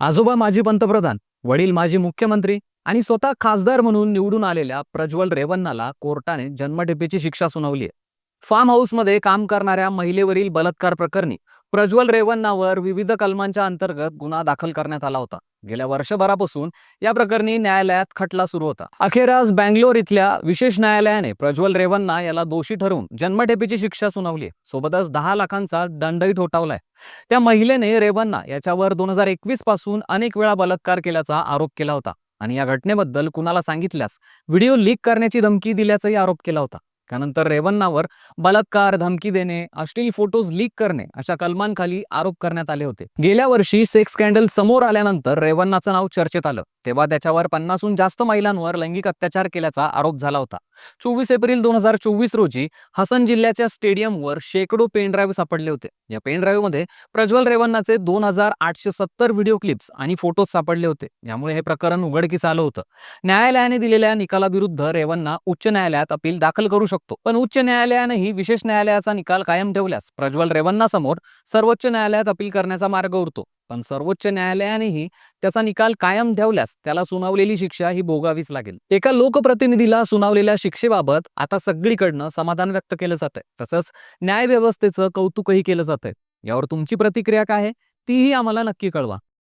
आजोबा माजी पंतप्रधान, वडील माजी मुख्यमंत्री आणि स्वतः खासदार म्हणून निवडून आलेल्या प्रज्वल रेवन्नाला कोर्टाने जन्मठेपेची शिक्षा सुनावली आहे. फार्म हाऊसमध्ये काम करणाऱ्या महिलेवरील बलात्कार प्रकरणी प्रज्वल रेवन्नावर विविध कलमांच्या अंतर्गत गुन्हा दाखल करण्यात आला होता. गेल्या वर्षभरापासून या प्रकरणी न्यायालयात खटला सुरू होता. अखेर आज बँगलोर इथल्या विशेष न्यायालयाने प्रज्वल रेवन्ना याला दोषी ठरवून जन्मठेपेची शिक्षा सुनावली आहे. सोबतच 10 लाखांचा दंडही ठोठावलाय. त्या महिलेने रेवन्ना याच्यावर 2021 पासून अनेक वेळा बलात्कार केल्याचा आरोप केला होता आणि या घटनेबद्दल कुणाला सांगितल्यास व्हिडिओ लीक करण्याची धमकी दिल्याचाही आरोप केला होता. त्यानंतर रेवन्नावर बलात्कार, धमकी देणे, अश्लील फोटोज लीक करणे अशा कलमांखाली आरोप करण्यात आले होते. गेल्या वर्षी सेक्स स्कॅन्डल समोर आल्यानंतर रेवन्नाचं नाव चर्चेत आलं. तेव्हा त्याच्यावर 50हून जास्त महिलांवर लैंगिक अत्याचार केल्याचा आरोप झाला होता. 24 एप्रिल 2024 रोजी हसन जिल्ह्याच्या स्टेडियमवर शेकडो पेनड्राईव्ह सापडले होते. या पेनड्राईव्ह मध्ये प्रज्वल रेवन्नाचे 2870 व्हिडिओ क्लिप्स आणि फोटोज सापडले होते. यामुळे हे प्रकरण उघडकीस आलं होतं. न्यायालयाने दिलेल्या निकालाविरुद्ध रेवन्ना उच्च न्यायालयात अपील दाखल करू शकतो. पण उच्च न्यायालयानेही विशेष न्यायालयाचा निकाल कायम ठेवल्यास प्रज्वल रेवन्ना समोर सर्वोच्च न्यायालयात अपील करण्याचा मार्ग उरतो. पण सर्वोच्च न्यायालयानेही त्याचा निकाल कायम ठेवल्यास त्याला सुनावलेली शिक्षा ही भोगावीच लागेल. एका लोकप्रतिनिधीला सुनावलेल्या शिक्षेबाबत आता सगळीकडनं समाधान व्यक्त केलं जातंय. तसंच न्याय व्यवस्थेचं कौतुकही केलं जातंय. यावर तुमची प्रतिक्रिया काय आहे तीही आम्हाला नक्की कळवा.